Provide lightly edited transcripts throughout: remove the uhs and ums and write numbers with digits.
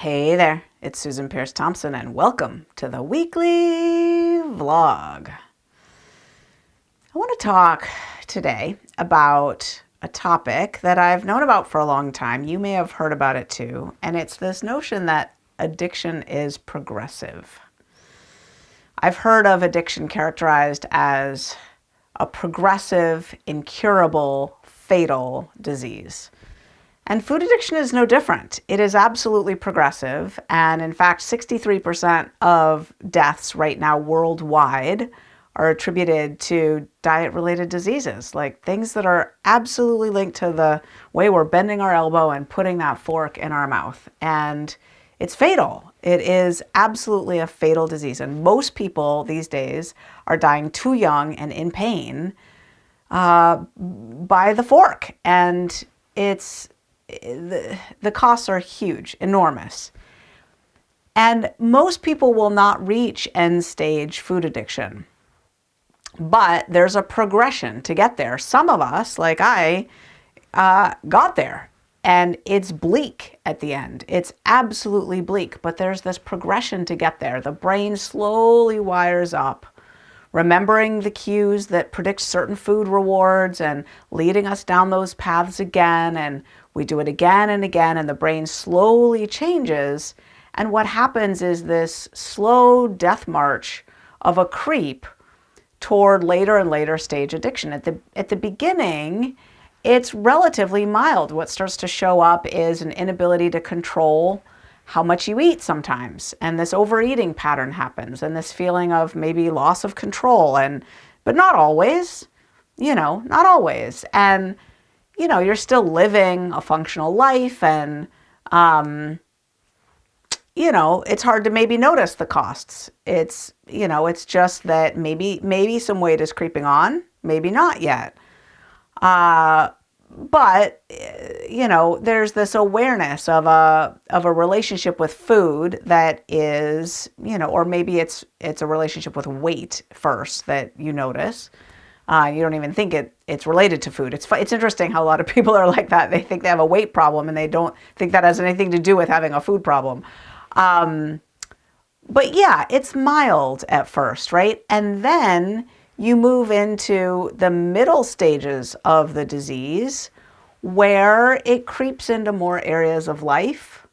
Hey there, it's Susan Pierce Thompson, and welcome to the weekly vlog. I want to talk today about a topic that I've known about for a long time. You may have heard about it too, and it's this notion that addiction is progressive. I've heard of addiction characterized as a progressive, incurable, fatal disease. And food addiction is no different. It is absolutely progressive. And in fact, 63% of deaths right now worldwide are attributed to diet-related diseases, like things that are absolutely linked to the way we're bending our elbow and putting that fork in our mouth. And it's fatal. It is absolutely a fatal disease. And most people these days are dying too young and in pain by the fork. And the costs are huge, enormous. And most people will not reach end stage food addiction. But there's a progression to get there. Some of us, like I, got there. And it's bleak at the end. It's absolutely bleak. But there's this progression to get there. The brain slowly wires up, remembering the cues that predict certain food rewards and leading us down those paths again. And we do it again and again, and the brain slowly changes. And what happens is this slow death march of a creep toward later and later stage addiction. At the beginning, it's relatively mild. What starts to show up is an inability to control how much you eat sometimes. And this overeating pattern happens, and this feeling of maybe loss of control, but not always, not always. And you're still living a functional life, and it's hard to maybe notice the costs. It's just that maybe some weight is creeping on, maybe not yet. But there's this awareness of a relationship with food that is, or maybe it's a relationship with weight first that you notice. You don't even think it's related to food. It's interesting how a lot of people are like that. They think they have a weight problem, and they don't think that has anything to do with having a food problem. But yeah, it's mild at first, right? And then you move into the middle stages of the disease where it creeps into more areas of life.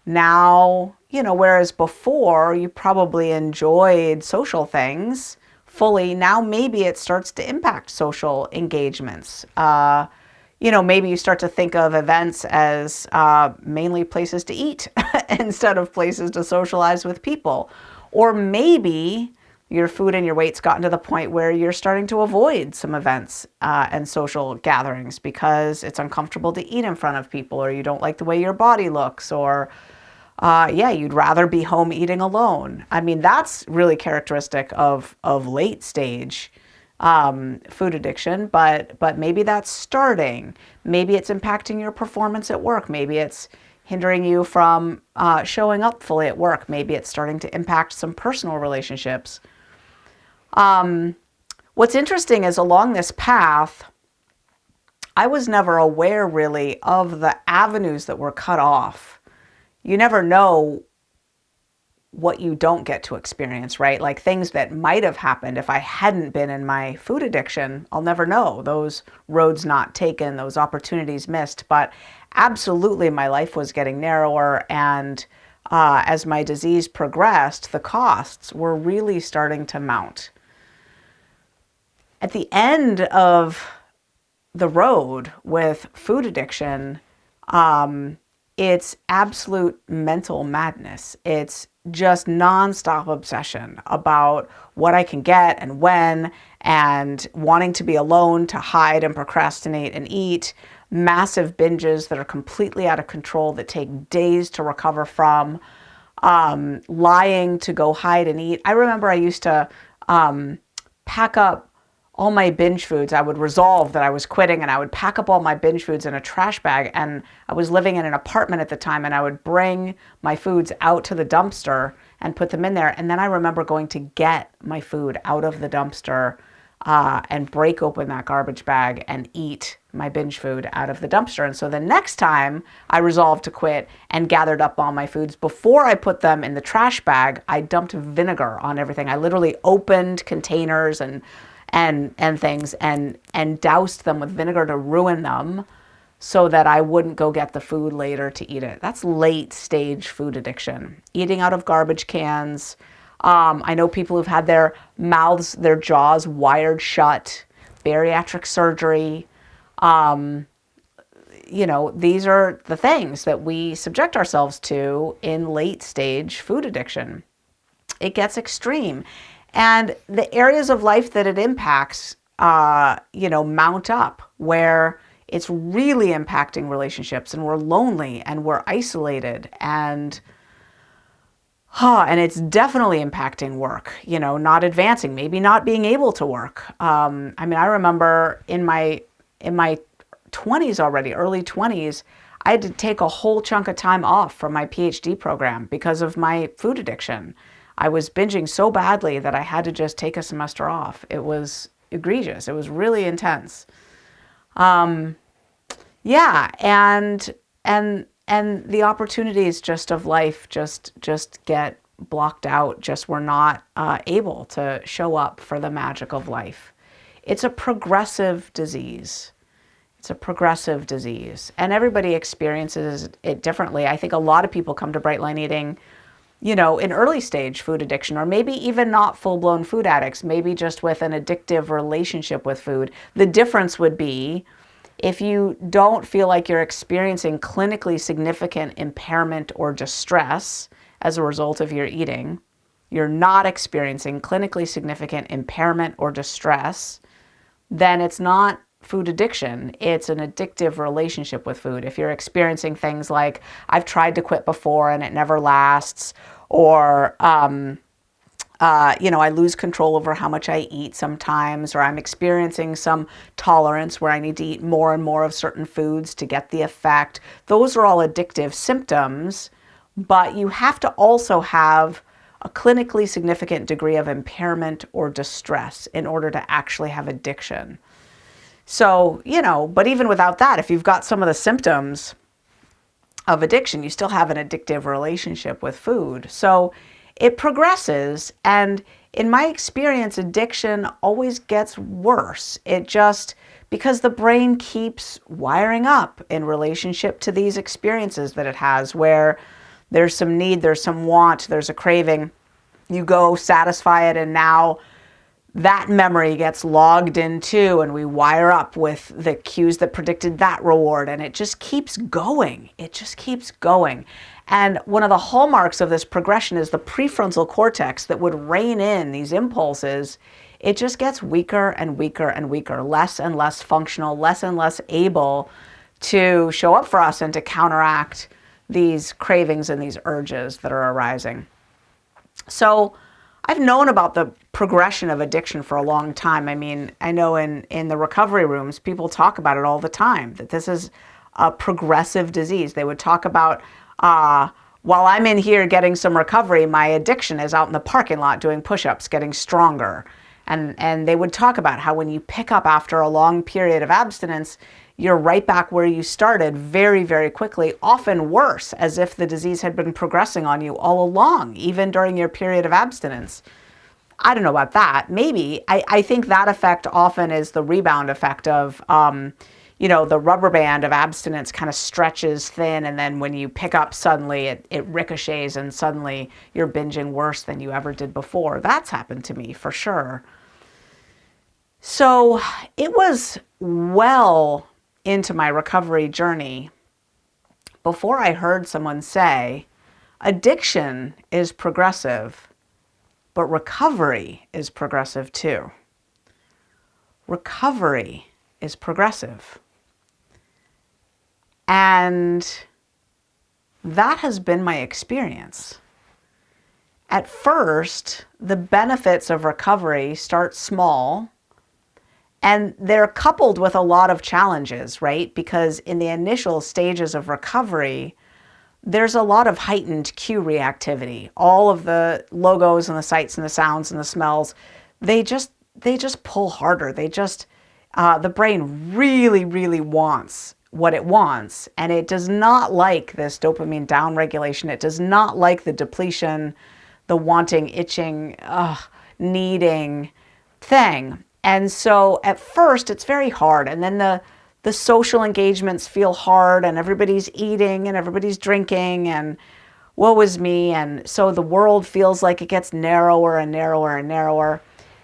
Now, whereas before you probably enjoyed social things fully, now maybe it starts to impact social engagements. Maybe you start to think of events as mainly places to eat instead of places to socialize with people. Or maybe your food and your weight's gotten to the point where you're starting to avoid some events and social gatherings because it's uncomfortable to eat in front of people, or you don't like the way your body looks, or you'd rather be home eating alone. I mean, that's really characteristic of late stage food addiction, but maybe that's starting. Maybe it's impacting your performance at work. Maybe it's hindering you from showing up fully at work. Maybe it's starting to impact some personal relationships. What's interesting is along this path, I was never aware really of the avenues that were cut off. You never know what you don't get to experience, right? Like things that might have happened if I hadn't been in my food addiction, I'll never know. Those roads not taken, those opportunities missed. But absolutely my life was getting narrower, and as my disease progressed, the costs were really starting to mount. At the end of the road with food addiction, it's absolute mental madness. It's just nonstop obsession about what I can get and when, and wanting to be alone to hide and procrastinate and eat. Massive binges that are completely out of control that take days to recover from. Lying to go hide and eat. I remember I used to pack up all my binge foods. I would resolve that I was quitting, and I would pack up all my binge foods in a trash bag. And I was living in an apartment at the time, and I would bring my foods out to the dumpster and put them in there. And then I remember going to get my food out of the dumpster and break open that garbage bag and eat my binge food out of the dumpster. And so the next time I resolved to quit and gathered up all my foods, before I put them in the trash bag, I dumped vinegar on everything. I literally opened containers and things and doused them with vinegar to ruin them so that I wouldn't go get the food later to eat it. That's late stage food addiction. Eating out of garbage cans. I know people who've had their mouths, their jaws wired shut, bariatric surgery. These are the things that we subject ourselves to in late stage food addiction. It gets extreme. And the areas of life that it impacts, mount up, where it's really impacting relationships, and we're lonely and we're isolated, and it's definitely impacting work, not advancing, maybe not being able to work. I remember in my 20s already, early 20s, I had to take a whole chunk of time off from my PhD program because of my food addiction. I was binging so badly that I had to just take a semester off. It was egregious. It was really intense. And the opportunities just of life just get blocked out. We're not able to show up for the magic of life. It's a progressive disease. And everybody experiences it differently. I think a lot of people come to Bright Line Eating, in early stage food addiction, or maybe even not full-blown food addicts, maybe just with an addictive relationship with food. The difference would be if you don't feel like you're experiencing clinically significant impairment or distress as a result of your eating, you're not experiencing clinically significant impairment or distress, then it's not food addiction. It's an addictive relationship with food. If you're experiencing things like, I've tried to quit before and it never lasts, or I lose control over how much I eat sometimes, or I'm experiencing some tolerance where I need to eat more and more of certain foods to get the effect. Those are all addictive symptoms, but you have to also have a clinically significant degree of impairment or distress in order to actually have addiction. So, but even without that, if you've got some of the symptoms of addiction, you still have an addictive relationship with food. So it progresses, and in my experience, addiction always gets worse. Because the brain keeps wiring up in relationship to these experiences that it has, where there's some need, there's some want, there's a craving. You go satisfy it, and now that memory gets logged in too, and we wire up with the cues that predicted that reward, and it just keeps going. And one of the hallmarks of this progression is the prefrontal cortex that would rein in these impulses. It just gets weaker and weaker and weaker, less and less functional, less and less able to show up for us and to counteract these cravings and these urges that are arising. So I've known about the progression of addiction for a long time. I know in the recovery rooms, people talk about it all the time, that this is a progressive disease. They would talk about, while I'm in here getting some recovery, my addiction is out in the parking lot doing push-ups, getting stronger. And they would talk about how when you pick up after a long period of abstinence, you're right back where you started very, very quickly, often worse, as if the disease had been progressing on you all along, even during your period of abstinence. I don't know about that. Maybe. I think that effect often is the rebound effect of, the rubber band of abstinence kind of stretches thin, and then when you pick up, suddenly it ricochets, and suddenly you're binging worse than you ever did before. That's happened to me for sure. So it was well into my recovery journey before I heard someone say, addiction is progressive, but recovery is progressive too. Recovery is progressive. And that has been my experience. At first, the benefits of recovery start small, and they're coupled with a lot of challenges, right? Because in the initial stages of recovery, there's a lot of heightened cue reactivity. All of the logos and the sights and the sounds and the smells, they just pull harder. The brain really, really wants what it wants, and it does not like this dopamine downregulation. It does not like the depletion, the wanting, itching, needing thing. And so at first it's very hard, and then the social engagements feel hard, and everybody's eating and everybody's drinking, and woe is me. And so the world feels like it gets narrower and narrower and narrower.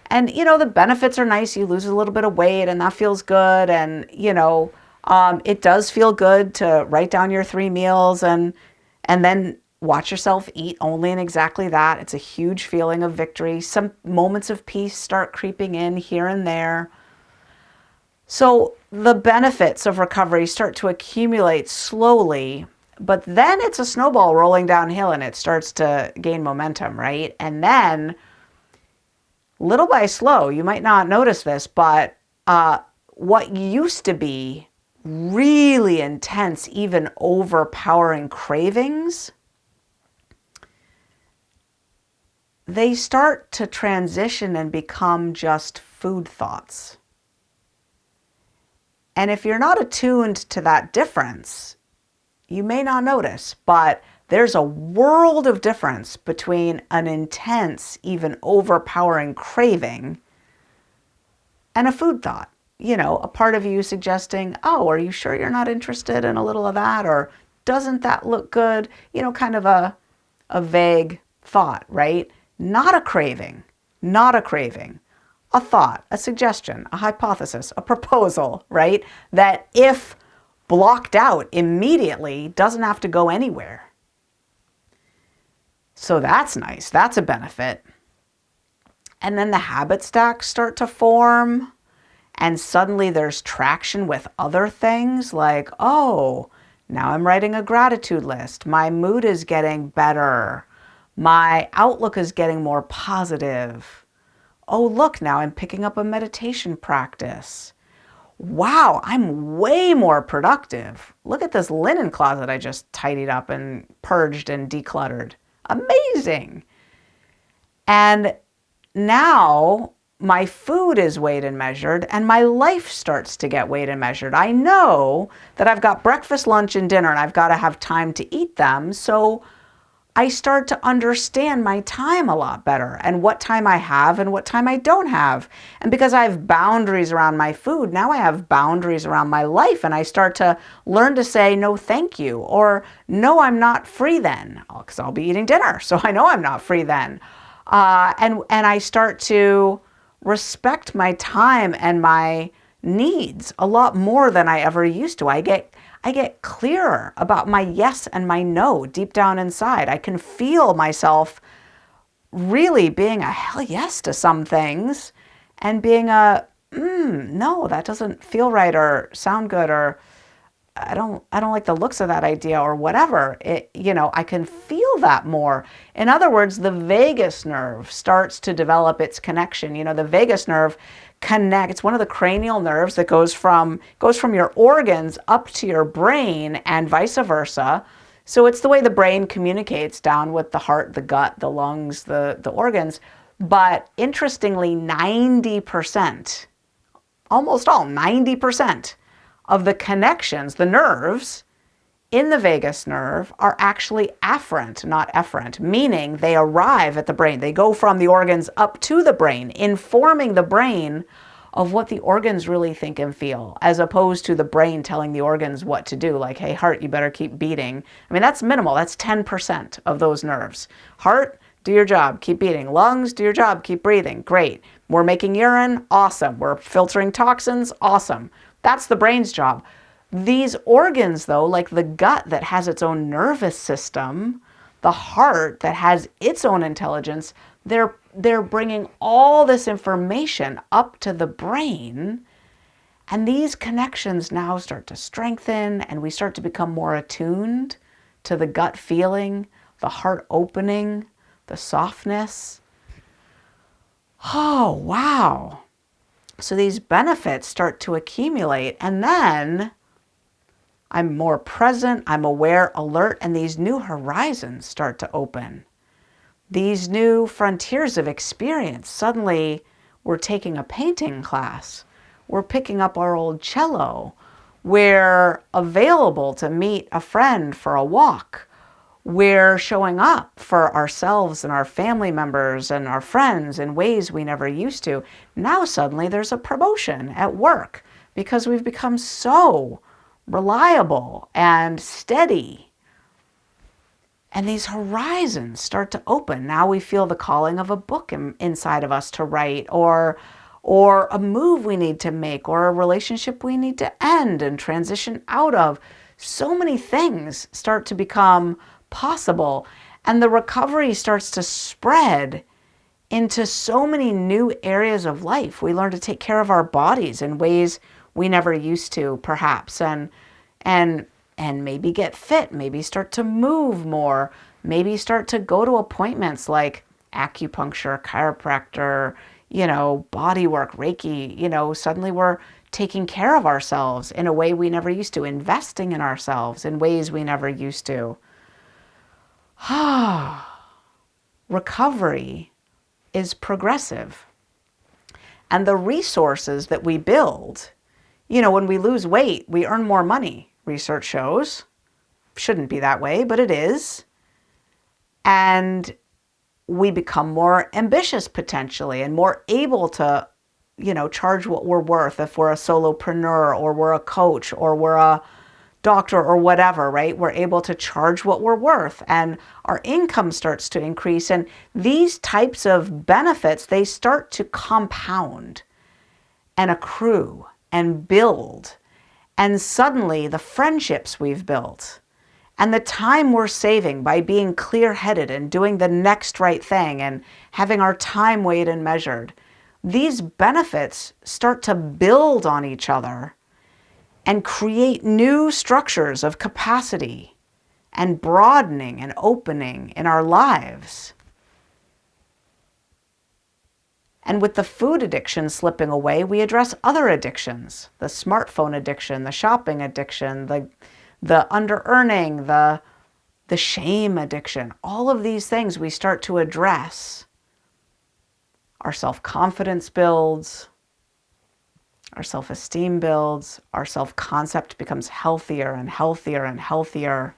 And, the benefits are nice. You lose a little bit of weight and that feels good. And, it does feel good to write down your 3 meals and then watch yourself eat only and exactly that. It's a huge feeling of victory. Some moments of peace start creeping in here and there. So the benefits of recovery start to accumulate slowly, but then it's a snowball rolling downhill and it starts to gain momentum, right? And then little by slow, you might not notice this, but what used to be really intense, even overpowering cravings, they start to transition and become just food thoughts. And if you're not attuned to that difference, you may not notice, but there's a world of difference between an intense, even overpowering craving and a food thought. A part of you suggesting, oh, are you sure you're not interested in a little of that? Or doesn't that look good? Kind of a vague thought, right? Not a craving, not a craving. A thought, a suggestion, a hypothesis, a proposal, right? That if blocked out immediately, doesn't have to go anywhere. So that's nice. That's a benefit. And then the habit stacks start to form, and suddenly there's traction with other things like, oh, now I'm writing a gratitude list. My mood is getting better. My outlook is getting more positive. Oh, look, now I'm picking up a meditation practice. Wow, I'm way more productive. Look at this linen closet I just tidied up and purged and decluttered. Amazing. And now my food is weighed and measured, and my life starts to get weighed and measured. I know that I've got breakfast, lunch, and dinner, and I've got to have time to eat them. So I start to understand my time a lot better and what time I have and what time I don't have. And because I have boundaries around my food, now I have boundaries around my life, and I start to learn to say no thank you, or no, I'm not free then, because I'll be eating dinner, so I know I'm not free then. And I start to respect my time and my needs a lot more than I ever used to. I get clearer about my yes and my no deep down inside. I can feel myself really being a hell yes to some things and being a no, that doesn't feel right or sound good, or I don't like the looks of that idea, or whatever. I can feel that more. In other words, the vagus nerve starts to develop its connection. The vagus nerve it's one of the cranial nerves that goes from your organs up to your brain and vice versa. So it's the way the brain communicates down with the heart, the gut, the lungs, the organs. But interestingly, 90%, almost all 90% of the connections, the nerves in the vagus nerve, are actually afferent, not efferent, meaning they arrive at the brain. They go from the organs up to the brain, informing the brain of what the organs really think and feel, as opposed to the brain telling the organs what to do, like, hey, heart, you better keep beating. I mean, that's minimal. That's 10% of those nerves. Heart, do your job, keep beating. Lungs, do your job, keep breathing. Great. We're making urine, awesome. We're filtering toxins, awesome. That's the brain's job. These organs, though, like the gut that has its own nervous system, the heart that has its own intelligence, they're bringing all this information up to the brain, and these connections now start to strengthen, and we start to become more attuned to the gut feeling, the heart opening, the softness. Oh, wow. So these benefits start to accumulate, and then I'm more present, I'm aware, alert, and these new horizons start to open. These new frontiers of experience. Suddenly, we're taking a painting class. we're picking up our old cello. We're available to meet a friend for a walk. We're showing up for ourselves and our family members and our friends in ways we never used to. Now suddenly there's a promotion at work because we've become so reliable and steady. And these horizons start to open. Now we feel the calling of a book inside of us to write, or a move we need to make, or a relationship we need to end and transition out of. So many things start to become possible, and the recovery starts to spread into so many new areas of life. We learn to take care of our bodies in ways we never used to, perhaps, and maybe get fit, maybe start to move more, maybe start to go to appointments like acupuncture, chiropractor, body work, Reiki. Suddenly we're taking care of ourselves in a way we never used to, investing in ourselves in ways we never used to. Recovery is progressive. And the resources that we build, when we lose weight, we earn more money, research shows. Shouldn't be that way, but it is. And we become more ambitious potentially and more able to, charge what we're worth if we're a solopreneur or we're a coach or we're a doctor or whatever, right? We're able to charge what we're worth and our income starts to increase. And these types of benefits, they start to compound and accrue and build. And suddenly the friendships we've built and the time we're saving by being clear-headed and doing the next right thing and having our time weighed and measured, these benefits start to build on each other and create new structures of capacity and broadening and opening in our lives. And with the food addiction slipping away, we address other addictions, the smartphone addiction, the shopping addiction, the under-earning, the shame addiction. All of these things we start to address. Our self-confidence builds. Our self-esteem builds, our self-concept becomes healthier and healthier and healthier.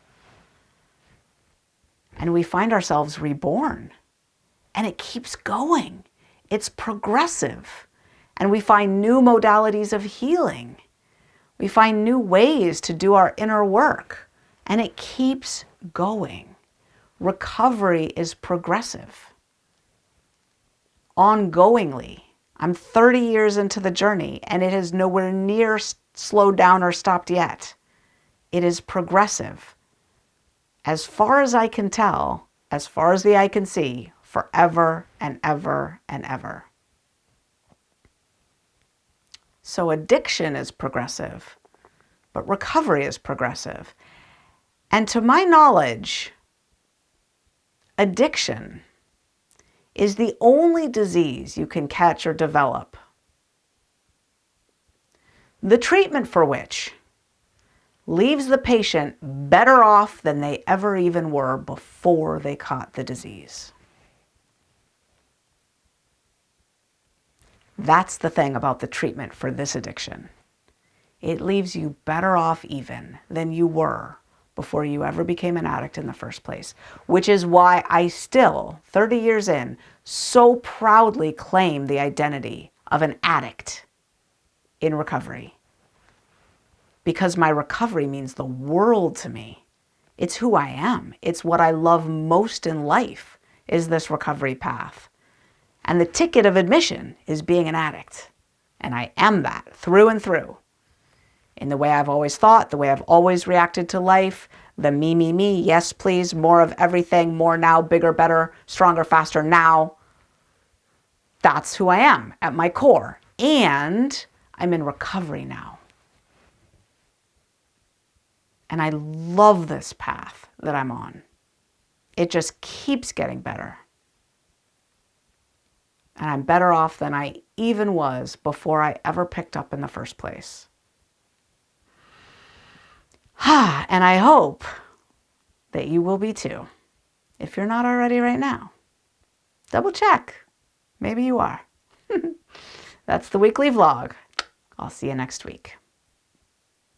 And we find ourselves reborn. And it keeps going. It's progressive. And we find new modalities of healing. We find new ways to do our inner work. And it keeps going. Recovery is progressive. Ongoingly. I'm 30 years into the journey, and it has nowhere near slowed down or stopped yet. It is progressive. As far as I can tell, as far as the eye can see, forever and ever and ever. So addiction is progressive, but recovery is progressive. And to my knowledge, addiction is the only disease you can catch or develop, the treatment for which leaves the patient better off than they ever even were before they caught the disease. That's the thing about the treatment for this addiction. It leaves you better off even than you were before you ever became an addict in the first place, which is why I still, 30 years in, so proudly claim the identity of an addict in recovery. Because my recovery means the world to me. It's who I am. It's what I love most in life, is this recovery path. And the ticket of admission is being an addict. And I am that through and through. In the way I've always thought, the way I've always reacted to life, the me, yes please, more of everything, more now, bigger, better, stronger, faster now. That's who I am at my core. And I'm in recovery now. And I love this path that I'm on. It just keeps getting better. And I'm better off than I even was before I ever picked up in the first place. And I hope that you will be too, if you're not already right now. Double check. Maybe you are. That's the weekly vlog. I'll see you next week.